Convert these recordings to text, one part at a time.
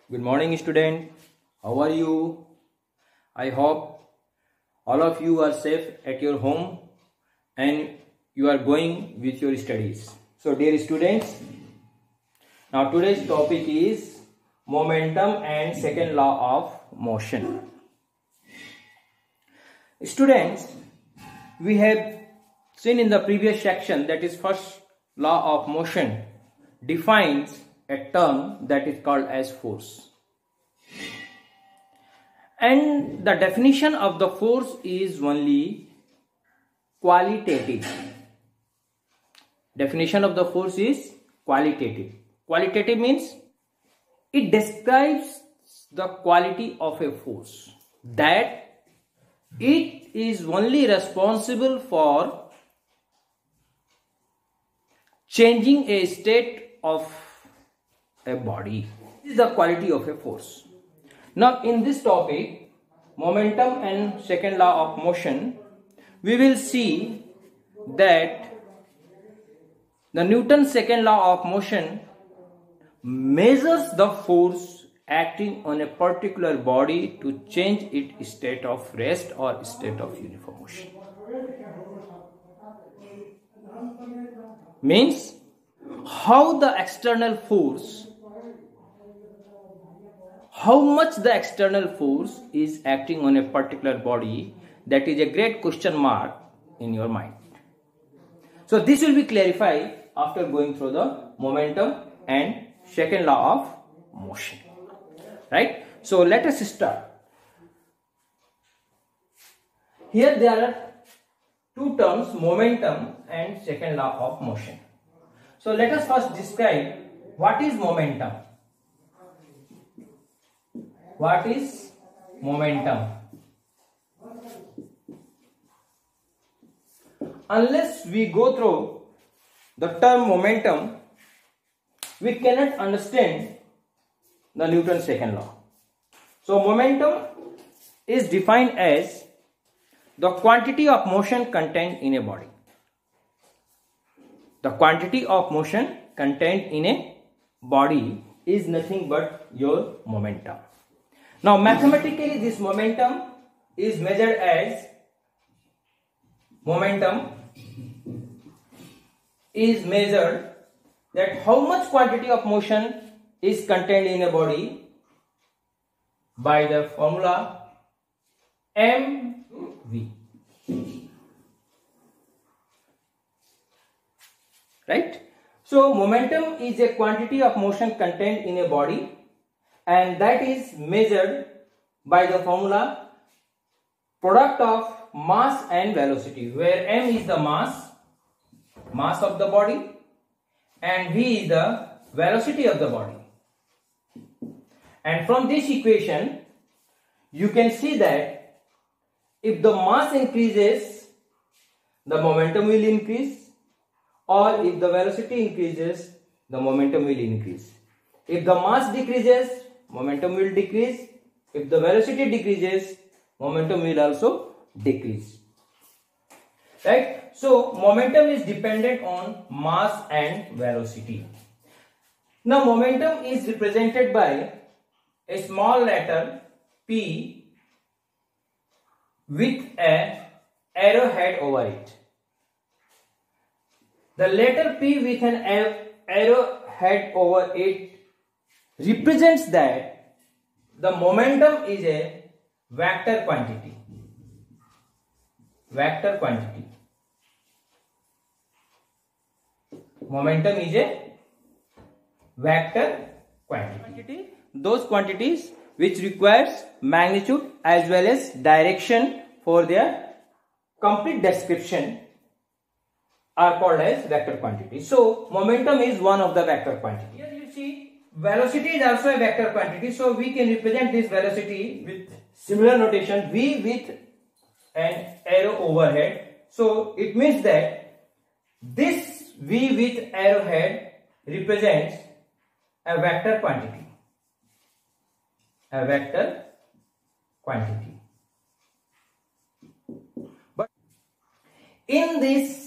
Good morning, student. How are you? I hope all of you are safe at your home and you are going with your studies. So, dear students, now today's topic is momentum and second law of motion. Students, we have seen in the previous section that is first law of motion defines a term that is called as force. And the definition of the force is only qualitative. Definition of the force is qualitative. Qualitative means it describes the quality of a force, that it is only responsible for changing a state of a body. This is the quality of a force. Now in this topic, momentum and second law of motion, we will see that the Newton's second law of motion measures the force acting on a particular body to change its state of rest or state of uniform motion. Means how the external force, how much the external force is acting on a particular body, that is a great question mark in your mind. So this will be clarified after going through the momentum and second law of motion. Right? So let us start. Here there are two terms, momentum and second law of motion. So let us first describe what is momentum. What is momentum? Unless we go through the term momentum, we cannot understand the Newton's second law. So momentum is defined as the quantity of motion contained in a body. The quantity of motion contained in a body is nothing but your momentum. Now mathematically this momentum is measured as that how much quantity of motion is contained in a body by the formula mv. Right? So momentum is a quantity of motion contained in a body, and that is measured by the formula product of mass and velocity, where m is the mass of the body, and v is the velocity of the body. And from this equation you can see that if the mass increases, the momentum will increase, or if the velocity increases, the momentum will increase. If the mass decreases, momentum will decrease. If the velocity decreases, momentum will also decrease. Right? So momentum is dependent on mass and velocity. Now momentum is represented by a small letter p with an arrowhead over it. The letter p with an arrowhead over it represents that the momentum is a vector quantity. Vector quantity. Momentum is a vector quantity. Those quantities which requires magnitude as well as direction for their complete description are called as vector quantity. So momentum is one of the vector quantity. Here you see velocity is also a vector quantity. So we can represent this velocity with similar notation, v with an arrow overhead. So it means that this v with arrowhead represents a vector quantity. A vector quantity. But in this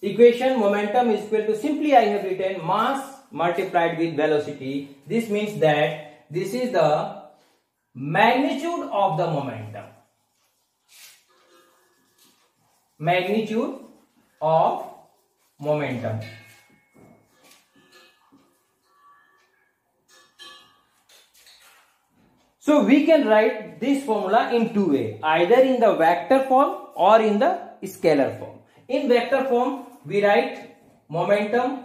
equation, momentum is equal to, simply I have written mass multiplied with velocity. This means that this is the magnitude of the momentum. Magnitude of momentum. So we can write this formula in two ways, either in the vector form or in the scalar form. In vector form, we write momentum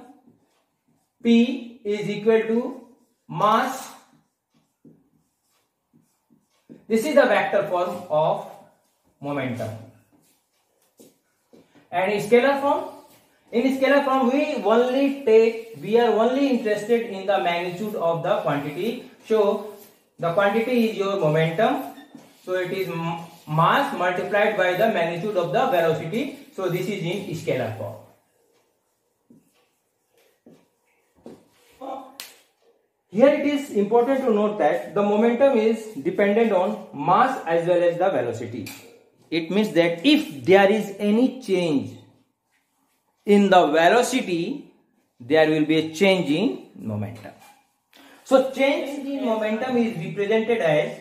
P is equal to mass. This is the vector form of momentum. And in scalar form, we are only interested in the magnitude of the quantity. So the quantity is your momentum. So it is mass multiplied by the magnitude of the velocity. So this is in scalar form. Here it is important to note that the momentum is dependent on mass as well as the velocity. It means that if there is any change in the velocity, there will be a change in momentum. So change in momentum is represented as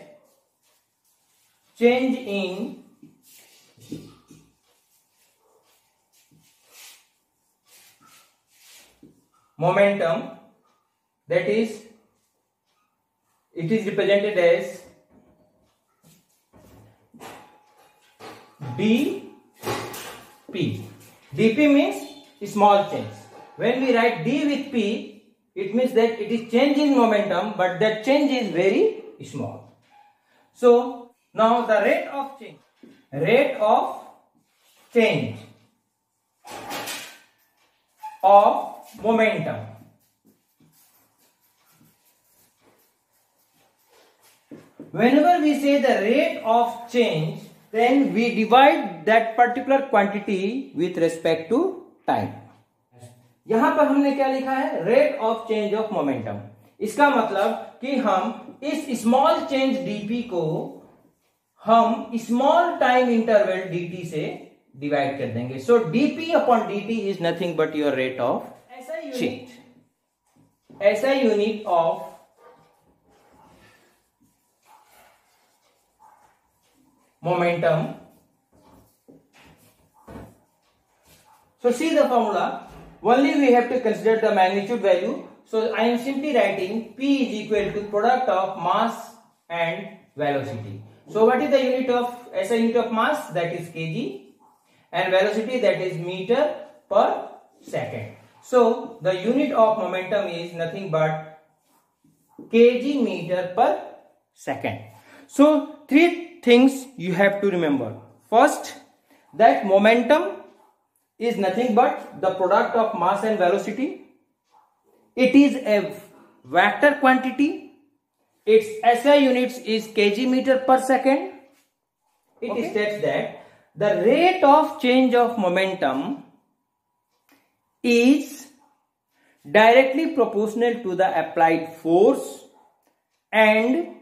change in momentum, that is, it is represented as dp. dp means small change. When we write d with p, it means that it is change in momentum, but that change is very small. So now the rate of change of momentum. Whenever we say the rate of change, then we divide that particular quantity with respect to time. यहां पर हमने क्या लिखा है? Rate of change of momentum. इसका मतलब कि हम इस स्मॉल चेंज dp को हम स्मॉल टाइम इंटरवल dt से डिवाइड कर देंगे. So dp upon dt is nothing but your rate of change. ऐसा unit of momentum. So see the formula. Only we have to consider the magnitude value. So I am simply writing P is equal to product of mass and velocity. So what is the unit of SI unit of mass? That is kg, and velocity, that is meter per second. So the unit of momentum is nothing but kg meter per second. So three things you have to remember. First, that momentum is nothing but the product of mass and velocity. It is a vector quantity. Its SI units is kg meter per second. It states that the rate of change of momentum is directly proportional to the applied force, and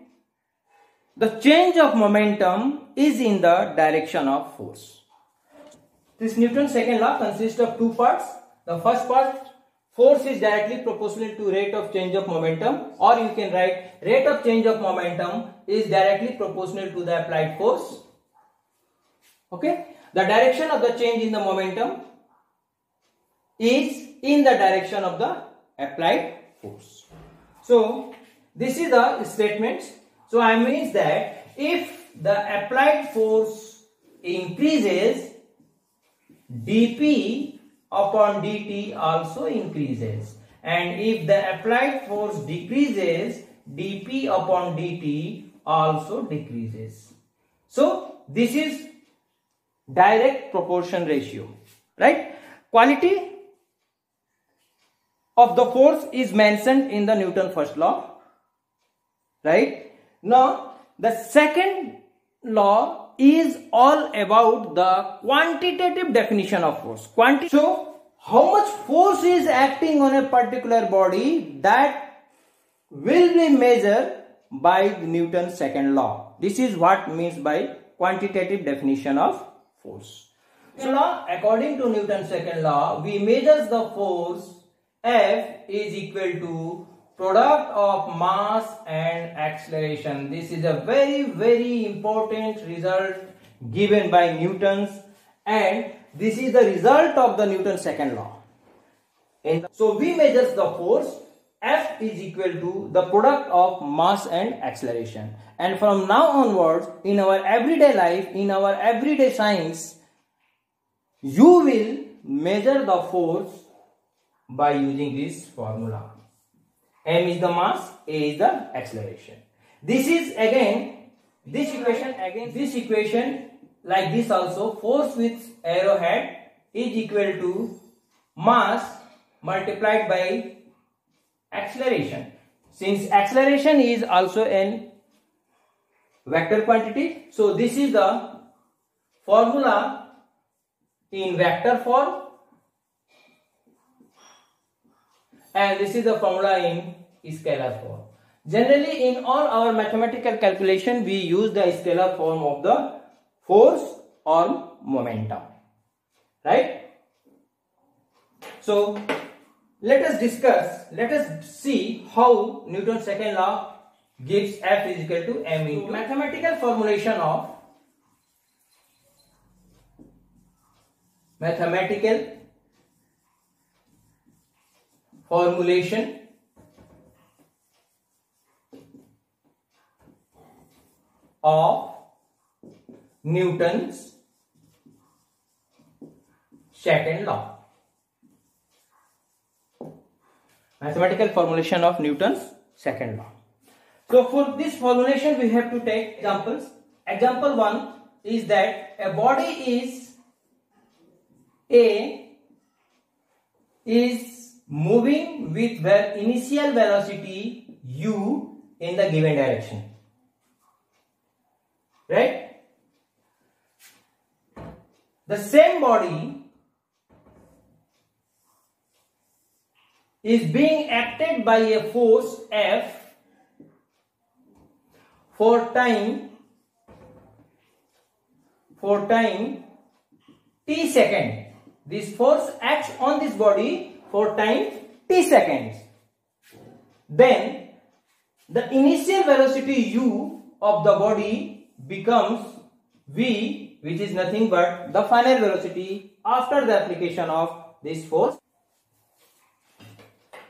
the change of momentum is in the direction of force. This Newton's second law consists of two parts. The first part, force is directly proportional to rate of change of momentum, or you can write rate of change of momentum is directly proportional to the applied force. Okay, the direction of the change in the momentum is in the direction of the applied force. So this is the statement. So I means that if the applied force increases, dp upon dt also increases, and if the applied force decreases, dp upon dt also decreases. So this is direct proportion ratio, right? Quality of the force is mentioned in the Newton first law, right? Now the second law is all about the quantitative definition of force. So how much force is acting on a particular body, that will be measured by Newton's second law. This is what means by quantitative definition of force. So now according to Newton's second law, we measure the force F is equal to product of mass and acceleration. This is a very important result given by Newton's, and this is the result of the Newton's second law. So we measure the force. F is equal to the product of mass and acceleration. And from now onwards, in our everyday life, in our everyday science, you will measure the force by using this formula. M is the mass, A is the acceleration. This is again, this equation like this also, force with arrowhead is equal to mass multiplied by acceleration. Since acceleration is also an vector quantity, so this is the formula in vector form, and this is the formula in scalar form. Generally, in all our mathematical calculation, we use the scalar form of the force or momentum, right? So let us see how Newton's second law gives F is equal to M into mathematical formulation of Newton's second law. Mathematical formulation of Newton's second law. So for this formulation we have to take examples. Example 1 is that a body is moving with the initial velocity u in the given direction, right? The same body is being acted by a force F for time t second. This force acts on this body for time t seconds. Then the initial velocity u of the body becomes v, which is nothing but the final velocity after the application of this force.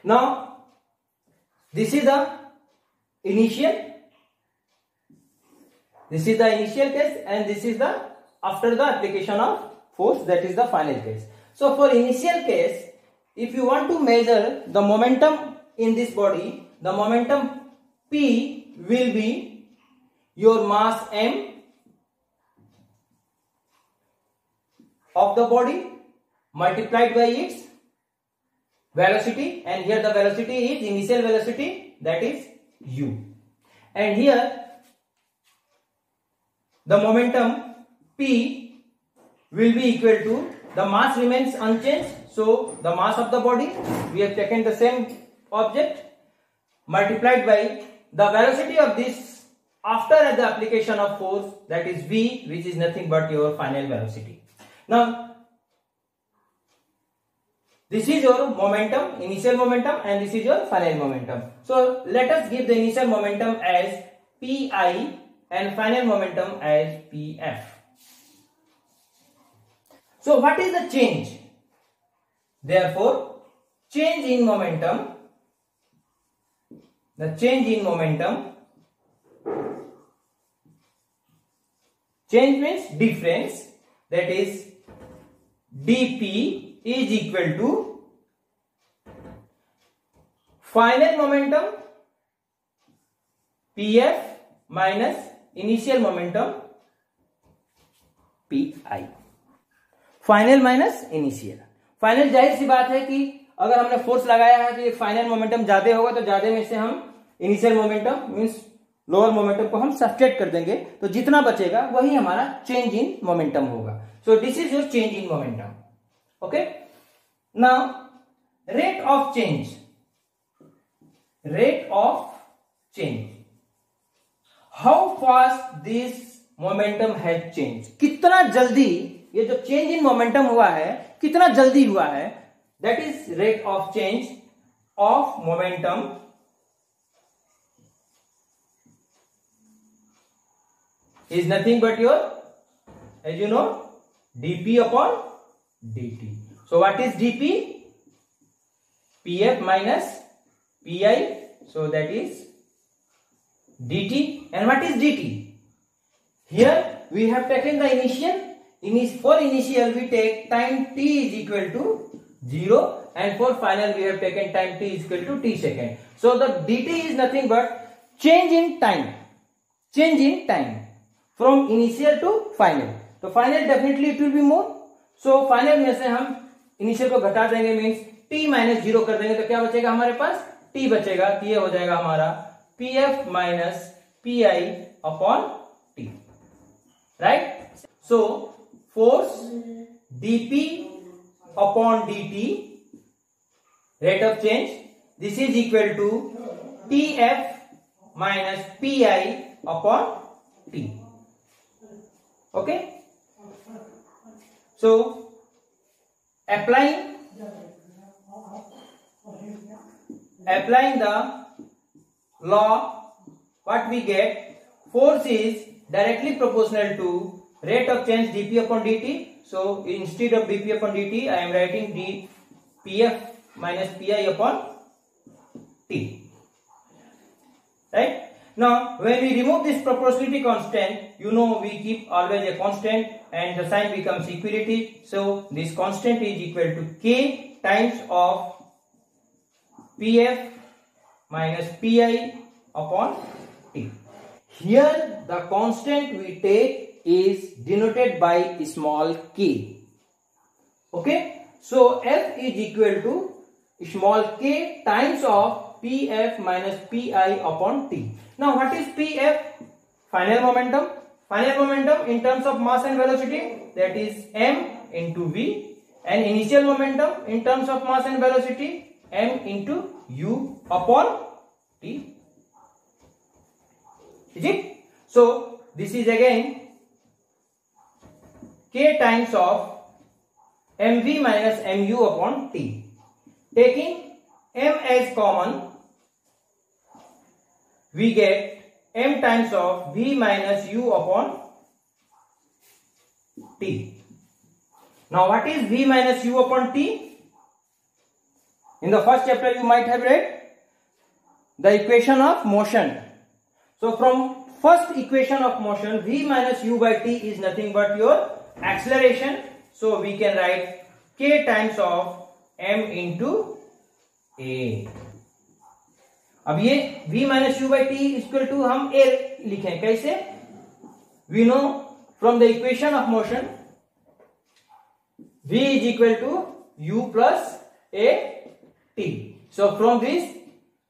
Now this is the initial case, and this is the after the application of force, that is the final case. So for initial case, if you want to measure the momentum in this body, the momentum P will be your mass M of the body multiplied by its velocity, and here the velocity is initial velocity, that is u, and here the momentum P will be equal to, the mass remains unchanged, so the mass of the body, we have taken the same object, multiplied by the velocity of this after the application of force, that is v, which is nothing but your final velocity. Now this is your momentum, initial momentum, and this is your final momentum. So let us give the initial momentum as Pi and final momentum as Pf. So what is the change? Therefore, change in momentum, change means difference, that is dP is equal to final momentum Pf minus initial momentum Pi. Final minus initial. Final जाहिर सी बात है कि अगर हमने force लगाया है तो ये फाइनल मोमेंटम ज्यादा होगा, तो ज्यादा में से हम initial momentum means lower momentum को हम सब्ट्रैक्ट कर देंगे, तो जितना बचेगा वही हमारा चेंज इन मोमेंटम होगा. So this is your change in momentum. Okay, now rate of change, how fast this momentum has change, कितना जल्दी ये जो चेंज इन मोमेंटम हुआ है कितना जल्दी हुआ है, that is rate of change. of momentum is nothing but your, as you know, dp upon dt. So what is dp? Pf minus pi, so that is dt. And what is dt? Here we have taken the initial. For initial we take time t is equal to 0, and for final we have taken time t is equal to t second. So the dt is nothing but change in time. Change in time from initial to final. तो final definitely it will be more. So final में से हम initial को घटा देंगे, means t minus 0 कर देंगे, तो क्या बचेगा हमारे पास? t बचेगा. तो ये हो जाएगा हमारा pf minus pi upon t. Right? So force dp upon dt, rate of change, this is equal to tf minus pi upon t. Okay? So applying the law, what we get? Force is directly proportional to rate of change dp upon dt. So instead of dp upon dt, I am writing pf minus pi upon t. Right? Now when we remove this proportionality constant, you know we keep always a constant and the sign becomes equality. So this constant is equal to k times of pf minus pi upon t. Here the constant we take is denoted by small k. Okay, so f is equal to small k times of pf minus pi upon t. Now what is pf? Final momentum. Final momentum in terms of mass and velocity, that is m into v, and initial momentum in terms of mass and velocity, m into u upon t. Is it? So this is again k times of mv minus mu upon t. Taking m as common, we get m times of v minus u upon t. Now what is v minus u upon t? In the first chapter you might have read the equation of motion. So from first equation of motion, v minus u by t is nothing but your acceleration. So we can write k times of m into a. अब ये v minus u by t equal to हम a लिखें कैसे? We know from the equation of motion v is equal to u plus a t. So from this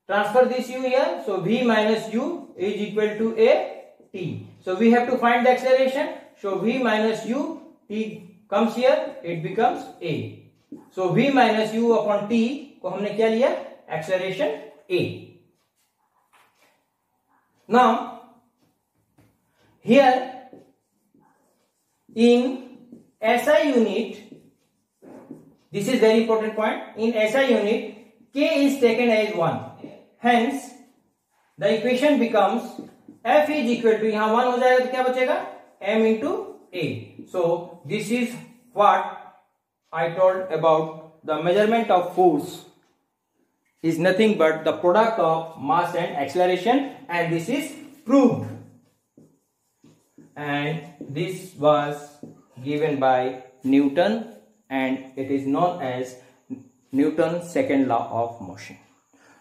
transfer this u here. So v minus u is equal to a t. So we have to find the acceleration. So v minus u t comes here. It becomes a. So v minus u upon t को हमने क्या लिया? Acceleration a. Now here in SI unit, this is very important point. In SI unit, k is taken as 1. Hence the equation becomes f is equal to, यहाँ 1 हो जाएगा तो क्या बचेगा? m into a. So this is what I told about the measurement of force is nothing but the product of mass and acceleration, and this is proved, and this was given by Newton, and it is known as Newton's second law of motion.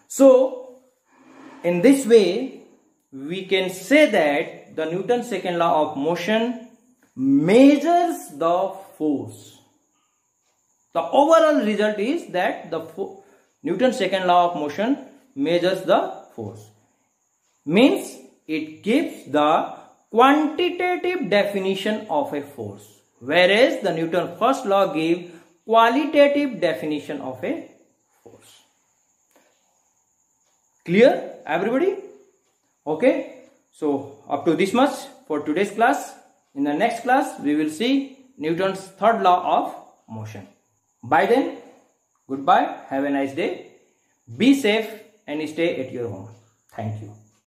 So in this way we can say that the Newton's second law of motion measures the force. The overall result is that the Newton's second law of motion measures the force. Means it gives the quantitative definition of a force, whereas the Newton's first law gave qualitative definition of a force. Clear, everybody? Okay. So up to this much for today's class. In the next class we will see Newton's third law of motion. By then, goodbye. Have a nice day. Be safe and stay at your home. Thank you.